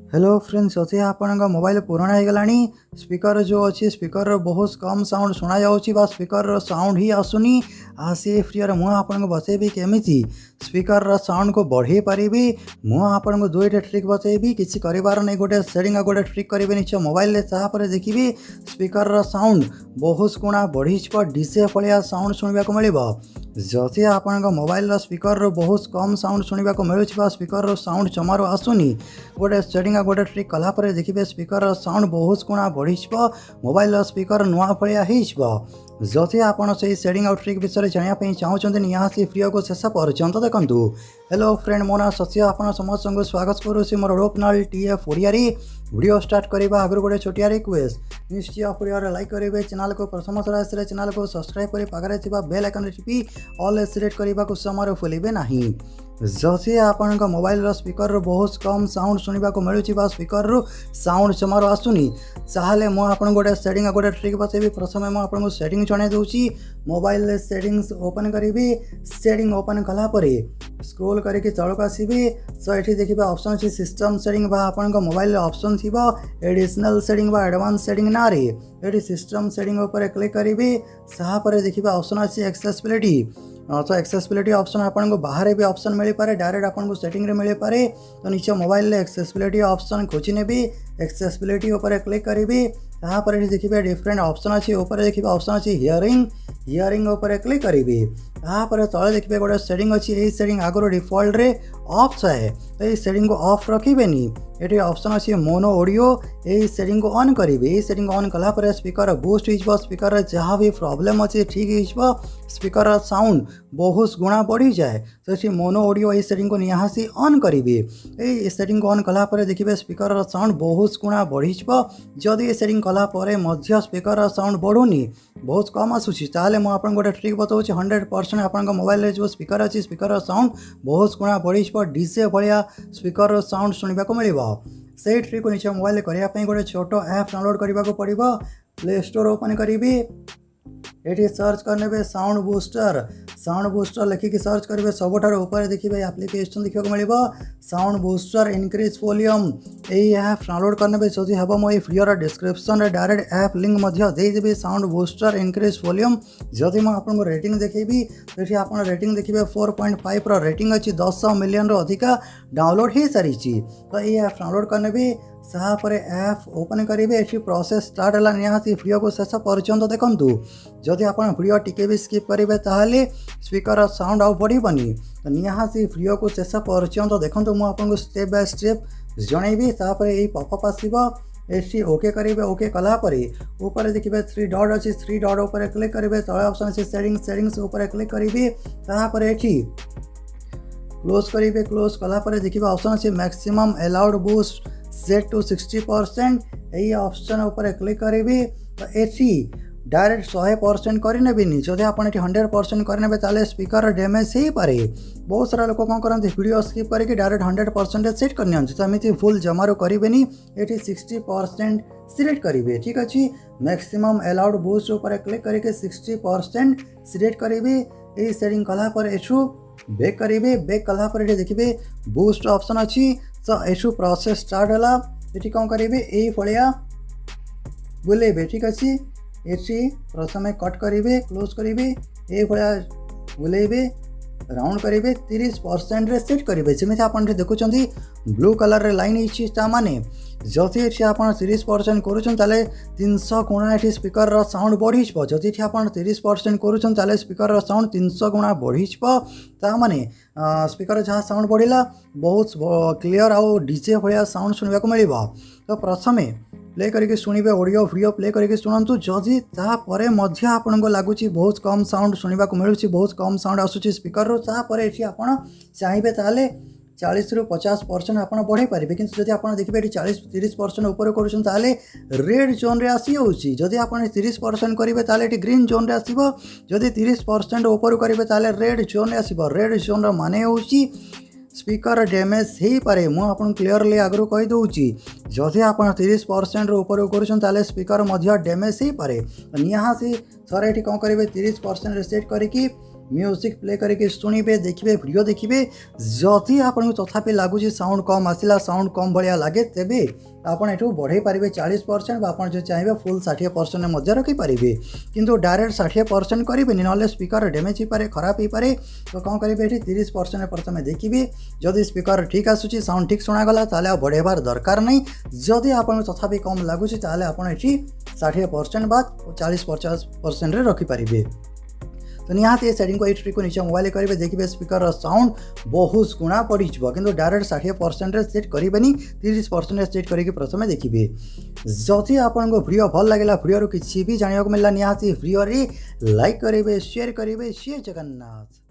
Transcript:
Hello friends, अच्छे आपण mobile पुराना हो गलानी। स्पीकर जो अच्छी स्पीकर बहुत कम साउंड शुणा जा स्पीकर साउंड ही आसुनी। सी फ्री मुझे आपको बतैबी केमी स्पीकर साउंड को बढ़े पारि। मुझे आपको दुईटा ट्रिक बतैबी किसी करार नहीं। गोटे सेटिंग गोटे ट्रिक करेंगे निश्चय मोबाइल तापर देखिए स्पीकर साउंड बहुत गुणा बढ़ी डीजे भाया साउंड शुणा मिल। जदि आपण मोबाइल स्पीकर बहुत कम साउंड शुणा मिलूँ स्पीकर साउंड जमार आसुनी गोटे सेटिंग गोटे ट्रिक कलापर देखिए स्पीकर साउंड बहुत गुणा बढ़ी मोबाइल स्पीकर नुआ भाया जदि आपड़ से सेटिंग और ट्रिक विषय जानापी चाहते निहाती वीडियो को शेष पर्यंत देखूँ। हेलो फ्रेंड, मो ना सत्य आपण समस्त को स्वागत करुँच मोर रोपनाल टीएफ ओडियारी। वीडियो स्टार्ट करने आगे गोटे छोटिया रिक्वेस्ट निश्चय वीडियो लाइक करेंगे, चैनल को प्रथम थर आसले चैनल को सब्सक्राइब कर पाखे बेल आइकन टिपी ऑल सिलेक्ट करने को समय भूलें नहीं। जदि आपण मोबाइल स्पीकर बहुत कम साउंड शुणा मिलूँ स्पीकर साउंड जमार आसुनी ताहले मु आपन गोटे सेटिंग गोटे ट्रिक बतैबी। प्रथम मुझे आपको सेटिंग जन दूसरी मोबाइल सेटिंग्स ओपन करी। सेटिंग ओपन कलापर स्क्रोल करके तलक आसबि तो ये देखिए ऑप्शन अच्छी सिस्टम सेटिंग आपण मोबाइल ऑप्शन थी एडिशनल सेटिंग एडवांस सेटिंग ना ये सिस्टम सेटिंग उपर क्लिक करी। तापर देखिए ऑप्शन अच्छी एक्सेसिबिलिटी। तो एक्सेसिबिलिटी ऑप्शन आपको बाहर भी ऑप्शन मिल पारे, डायरेक्ट आपको सेटिंग मिल पारे। तो नीचे मोबाइल एक्सेसिबिलिटी ऑप्शन खोजी नेबी, एक्सेसिबिलिटी ऊपर क्लिक करी। तापर देखिए डिफरेंट ऑप्शन अच्छी ऊपर देखिए ऑप्शन अच्छी हियरिंग ऊपर क्लिक करी। तापर तले देखिए गोटे सेटिंग अच्छी यही सेटिंग आगुरी डिफॉल्ट रे ऑफ थाए तो ये सेटिंग को ऑफ रखिबेनी। ये ऑप्शन अच्छी मोनो ऑडियो यही सेटिंग को ऑन करेंगे। यही सेटिंग ऑन कलापर स्पीकर बूस्ट हो स्पीकर जहाँ भी प्रॉब्लम अच्छी ठीक हो स्पीकर साउंड बहुत गुणा बढ़ी जाए। तो ये मोनो ऑडियो यही सेटिंग को निहाती ऑन करेंगे। ये सेटिंग को ऑन कलापर देखिए स्पीकर साउंड बहुत गुणा बढ़ी। जदि ये सेटिंग कलापर स्पीकर साउंड बढ़ुनी बहुत कम आसूसी ताले मुझे आपको गोटे ट्रिक बताऊँ 100% आप मोबाइल जो स्पीकर अच्छी स्पीकर साउंड बहुत गुणा बढ़ी डीजे भाया स्पीकर साउंड शुणा मिल। से ट्रिक को नीचे मोबाइल करने गोटे छोट ऐप डाउनलोड करने को पड़ो। प्ले स्टोर ओपन करी ये सर्च करने साउंड बूस्टर लिखिकी सर्च करेंगे। सबुठार ऊपर देखिए एप्लिकेशन देखा मिल साउंड बूस्टर इनक्रीज वॉल्यूम। यही ऐप डाउनलोड करने जदि हम मुझे वीडियो डिस्क्रिप्शन में डायरेक्ट ऐप लिंक देदेवी साउंड बूस्टर इनक्रीज वॉल्यूम। जदि मैं आपको रेटिंग देखेबी तो आप रेटिंग देखिए 4.5 रेटिंग अच्छी 10 मिलियन अधिका डाउनलोड हो सारी। तो ये ऐप डाउनलोड करने भी तापर ऐप ओपन करेंगे। ये प्रोसेस स्टार्ट है निहाती वीडियो को शेष पर्यंत देखूँ। जदि आप वीडियो टिके भी स्किप करेंगे ताहले स्पीकर साउंड आउ बढ़नी। तो निहाती वीडियो को शेष पर्यंत देखूँ। मुझे स्टेप बाय स्टेप जनइबी। तापर यही पॉपअप आसब ये ओके करेंगे। ओके कलापर ऊपर देखिए 3 डॉट अच्छी 3 डॉट ऊपर क्लिक करेंगे। तले ऑप्शन अच्छी सेटिंग्स ऊपर क्लिक करेंगे। तापर ये क्लोज करेंगे। क्लोज कलापर देखिए ऑप्शन अच्छी maximum allowed boost set to 60%। यही ऑप्शन ऊपर क्लिक करेंगे। तो ये डायरेक्ट 100% करनेबी। जदि आप 100% करने ताले स्पीकर डैमेज हो पारे। बहुत सारा लोक कौन करते वीडियो स्किप करके डायरेक्ट 100% सेट करनी। तो एमती भूल जमार करेंगे। ये 60% सिलेक्ट करेंगे। ठीक अच्छे मैक्सिमम अलाउड बूस्ट ऊपर क्लिक करके 60% सिलेक्ट करेंगे। यही सेटिंग कलापर एठू बैक करेंगे। बैक कलापर देखिए बूस्ट ऑप्शन अच्छी तो यू प्रोसेस स्टार्ट है। ये कौन करेंगे यही भाया बुलेबे। ठीक अच्छे ये प्रथम कट करेंगे क्लोज करेंगे ये भाया बुलेबे राउंड करेंगे 30% रे सेट करेंगे। जमी आप देखुं ब्लू कलर लाइन माने जदि ये आप 30% करें 300 गुणा ये स्पीकर साउंड बढ़ी। जदि आप 30% करें स्पीकर साउंड 300 गुणा बढ़ी। ताने स्पीकर जहाँ साउंड बढ़ला बहुत क्लीयर आउ डीजे भाया साउंड शुणा मिल। तो प्रथम प्ले करके शुणे ऑडियो वीडियो प्ले करके शुणु। जदि तापर आपको लगुच बहुत कम साउंड शुणा मिलूँ बहुत कम साउंड आसूँ स्पीकर तापर ये आप चाहिए ताले 40 ରୁ 50% आप बढ़े पारे। कि जब आप देखिए ये 40-30% ऊपर कर रेड जोन रे आसी जाऊँगी। जदि आप 30% करेंगे ताले ग्रीन जोन रे आसो। जदि 30% ऊपर करेंगे रेड जोन रे आसो। रेड जोन माने हूँ स्पीकर डैमेज हो पारे। मुझे आपको क्लीयरली आगु कहीदे जदि आप 30% ऊपर कर स्पीकर डैमेज हो पारे। निहाती थोड़े ये कौन करेंगे 30% सेट करके म्यूजिक प्ले करके शुणिबे देखिए वीडियो देखिए जदि आपको तथापि लगुच साउंड कम आसला साउंड कम भाया लगे तेबे आपड़ यू बढ़े पारे 40% आप जो चाहिए फुल 60% रखिपारे किंतु डायरेक्ट 60% करेंगे ना स्पीकर डैमेज हो पारे खराब हो पारे तो कौन करेंगे ये 30% प्रथम देखिए जदि स्पीकर ठीक आसूँ साउंड ठीक शुणागला ताले आ बढ़ेबार दरकार नहीं जदि आपको तथापि कम लगुच ताले आपड़ ये 60% बा 40-50% रखिपारे तो निहाती सेटिंग को ट्रिक को नीचे मोबाइल करेंगे देखिए स्पीकर साउंड बहुत गुणा पड़ी किंतु डायरेक्ट 60% सेट करेंगे 30% सेट करके प्रथम देखिए जदि आपको वीडियो भल लगे वीडियो किसी भी जानने को मिलला निहाती वीडियो लाइक करेंगे शेयर करेंगे जय जगन्नाथ।